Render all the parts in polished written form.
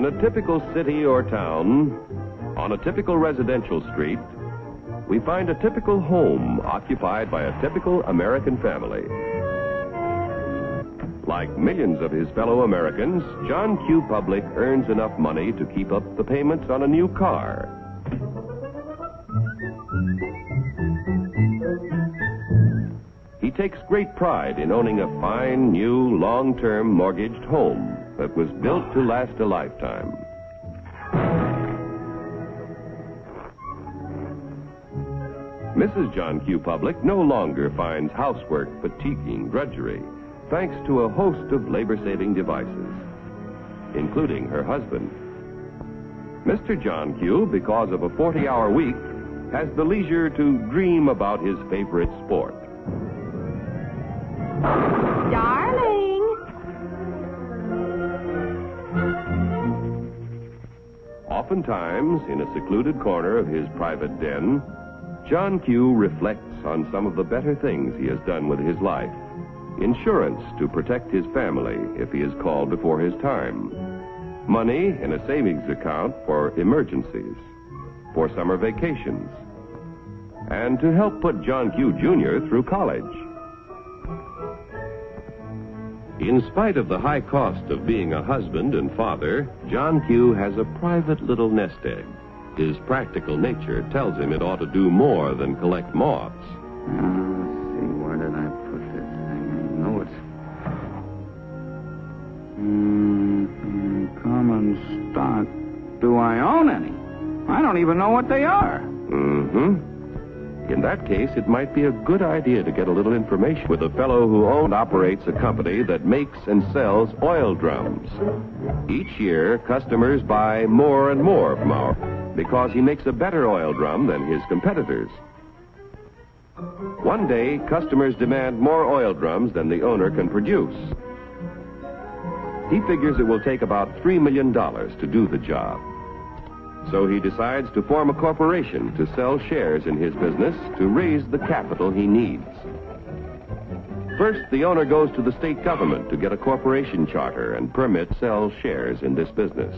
In a typical city or town, on a typical residential street, we find a typical home occupied by a typical American family. Like millions of his fellow Americans, John Q. Public earns enough money to keep up the payments on a new car. He takes great pride in owning a fine, new, long-term mortgaged home that was built to last a lifetime. Mrs. John Q. Public no longer finds housework fatiguing drudgery, thanks to a host of labor-saving devices, including her husband. Mr. John Q., because of a 40-hour week, has the leisure to dream about his favorite sport. Darling! Oftentimes, in a secluded corner of his private den, John Q. reflects on some of the better things he has done with his life. Insurance to protect his family if he is called before his time. Money in a savings account for emergencies, for summer vacations, and to help put John Q. Jr. through college. In spite of the high cost of being a husband and father, John Q. has a private little nest egg. His practical nature tells him it ought to do more than collect moths. Let's see, where did I put this thing? I know it's... common stock. Do I own any? I don't even know what they are. In that case, it might be a good idea to get a little information with a fellow who owns and operates a company that makes and sells oil drums. Each year, customers buy more and more from our... because he makes a better oil drum than his competitors. One day, customers demand more oil drums than the owner can produce. He figures it will take about $3 million to do the job. So he decides to form a corporation to sell shares in his business to raise the capital he needs. First, the owner goes to the state government to get a corporation charter and permit to sell shares in this business.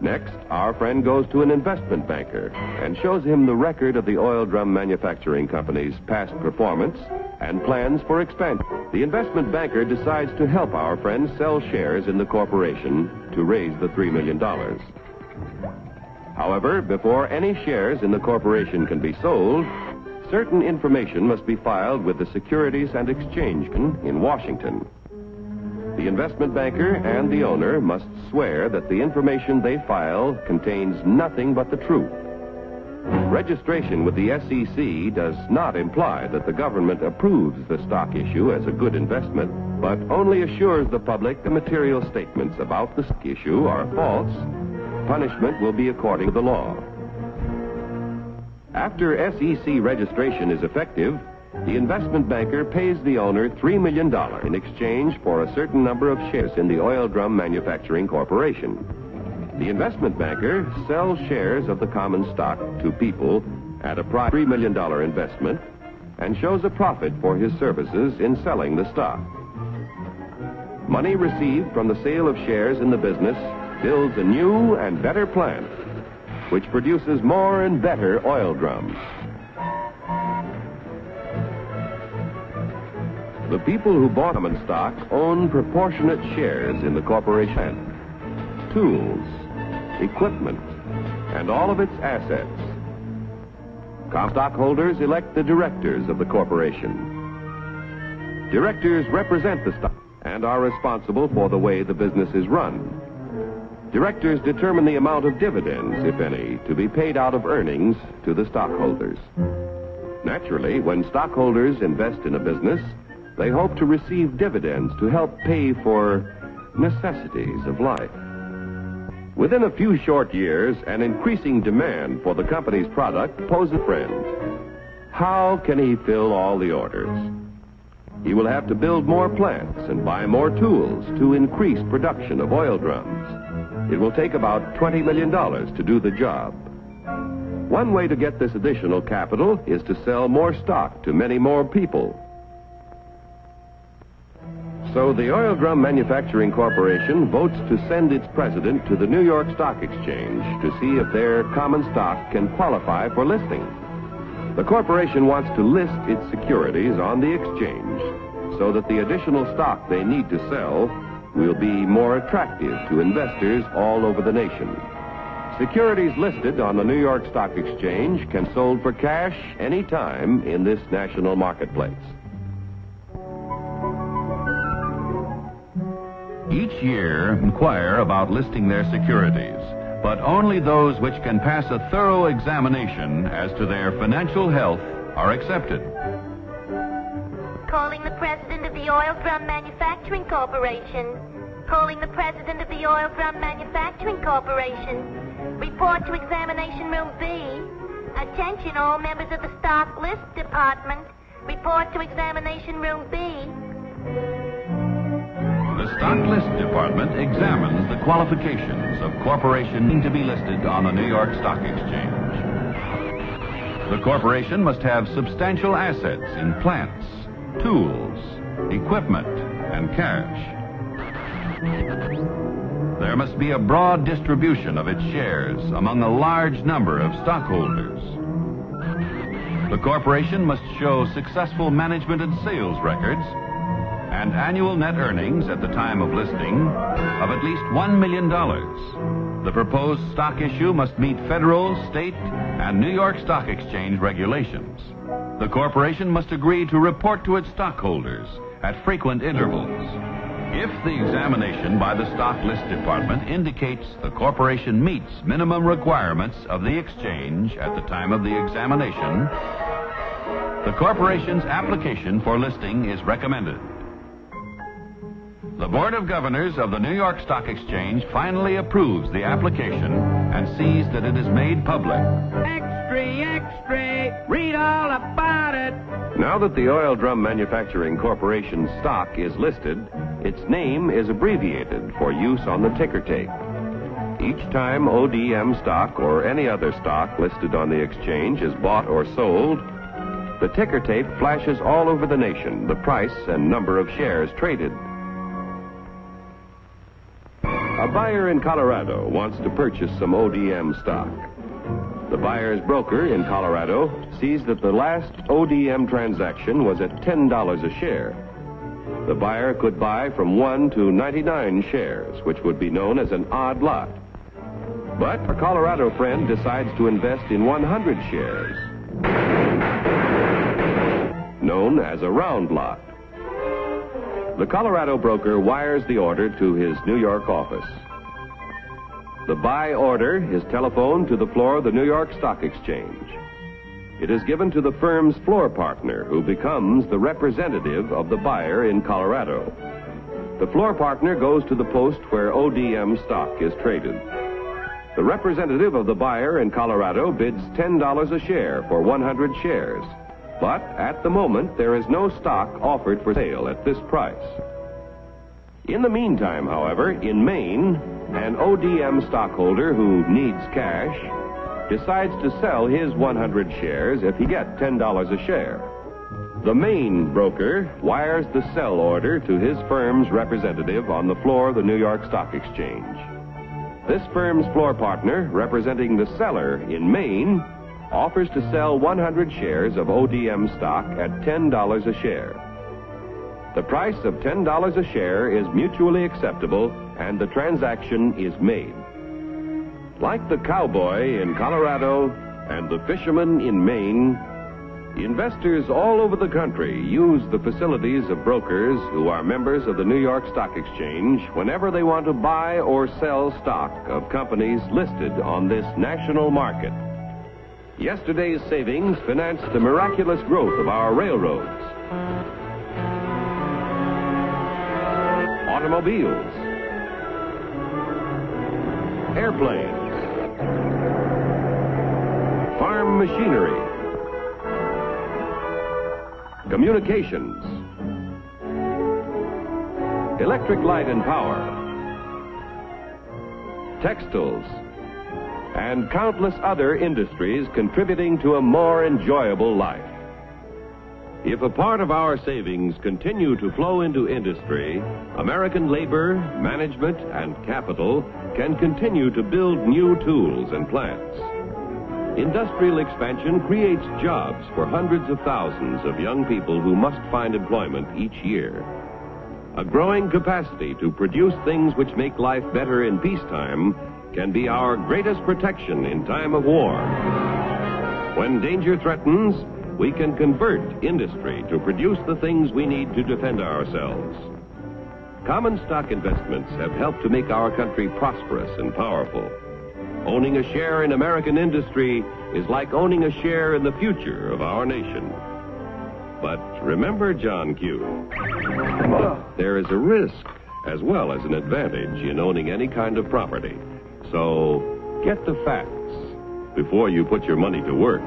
Next, our friend goes to an investment banker and shows him the record of the oil drum manufacturing company's past performance and plans for expansion. The investment banker decides to help our friend sell shares in the corporation to raise the $3 million. However, before any shares in the corporation can be sold, certain information must be filed with the Securities and Exchange Commission in Washington. The investment banker and the owner must swear that the information they file contains nothing but the truth. Registration with the SEC does not imply that the government approves the stock issue as a good investment, but only assures the public the material statements about the stock issue are false. Punishment will be according to the law. After SEC registration is effective, the investment banker pays the owner $3 million in exchange for a certain number of shares in the Oil Drum Manufacturing Corporation. The investment banker sells shares of the common stock to people at a price of $3 million investment and shows a profit for his services in selling the stock. Money received from the sale of shares in the business builds a new and better plant, which produces more and better oil drums. The people who bought common stock own proportionate shares in the corporation, tools, equipment, and all of its assets. Common stockholders elect the directors of the corporation. Directors represent the stock and are responsible for the way the business is run. Directors determine the amount of dividends, if any, to be paid out of earnings to the stockholders. Naturally, when stockholders invest in a business, they hope to receive dividends to help pay for necessities of life. Within a few short years, an increasing demand for the company's product poses a friend. How can he fill all the orders? He will have to build more plants and buy more tools to increase production of oil drums. It will take about $20 million to do the job. One way to get this additional capital is to sell more stock to many more people. So the Oil Drum Manufacturing Corporation votes to send its president to the New York Stock Exchange to see if their common stock can qualify for listing. The corporation wants to list its securities on the exchange so that the additional stock they need to sell will be more attractive to investors all over the nation. Securities listed on the New York Stock Exchange can be sold for cash any time in this national marketplace. Each year, inquire about listing their securities, but only those which can pass a thorough examination as to their financial health are accepted. Calling the president of the Oil Drum Manufacturing Corporation. Calling the president of the Oil Drum Manufacturing Corporation. Report to Examination Room B. Attention all members of the Stock List Department. Report to Examination Room B. The Stock List Department examines the qualifications of corporations to be listed on the New York Stock Exchange. The corporation must have substantial assets in plants, tools, equipment, and cash. There must be a broad distribution of its shares among a large number of stockholders. The corporation must show successful management and sales records and annual net earnings at the time of listing of at least $1 million. The proposed stock issue must meet federal, state, and New York Stock Exchange regulations. The corporation must agree to report to its stockholders at frequent intervals. If the examination by the Stock List Department indicates the corporation meets minimum requirements of the exchange at the time of the examination, the corporation's application for listing is recommended. The Board of Governors of the New York Stock Exchange finally approves the application and sees that it is made public. Extra, read all about it. Now that the Oil Drum Manufacturing Corporation's stock is listed, its name is abbreviated for use on the ticker tape. Each time ODM stock or any other stock listed on the exchange is bought or sold, the ticker tape flashes all over the nation the price and number of shares traded. A buyer in Colorado wants to purchase some ODM stock. The buyer's broker in Colorado sees that the last ODM transaction was at $10 a share. The buyer could buy from 1 to 99 shares, which would be known as an odd lot. But a Colorado friend decides to invest in 100 shares, known as a round lot. The Colorado broker wires the order to his New York office. The buy order is telephoned to the floor of the New York Stock Exchange. It is given to the firm's floor partner, who becomes the representative of the buyer in Colorado. The floor partner goes to the post where ODM stock is traded. The representative of the buyer in Colorado bids $10 a share for 100 shares. But at the moment, there is no stock offered for sale at this price. In the meantime, however, in Maine, an ODM stockholder who needs cash decides to sell his 100 shares if he gets $10 a share. The Maine broker wires the sell order to his firm's representative on the floor of the New York Stock Exchange. This firm's floor partner, representing the seller in Maine, offers to sell 100 shares of ODM stock at $10 a share. The price of $10 a share is mutually acceptable, and the transaction is made. Like the cowboy in Colorado and the fisherman in Maine, investors all over the country use the facilities of brokers who are members of the New York Stock Exchange whenever they want to buy or sell stock of companies listed on this national market. Yesterday's savings financed the miraculous growth of our railroads, automobiles, airplanes, farm machinery, communications, electric light and power, textiles, and countless other industries contributing to a more enjoyable life. If a part of our savings continue to flow into industry, American labor, management, and capital can continue to build new tools and plants. Industrial expansion creates jobs for hundreds of thousands of young people who must find employment each year. A growing capacity to produce things which make life better in peacetime can be our greatest protection in time of war. When danger threatens, we can convert industry to produce the things we need to defend ourselves. Common stock investments have helped to make our country prosperous and powerful. Owning a share in American industry is like owning a share in the future of our nation. But remember, John Q., there is a risk as well as an advantage in owning any kind of property. So get the facts before you put your money to work.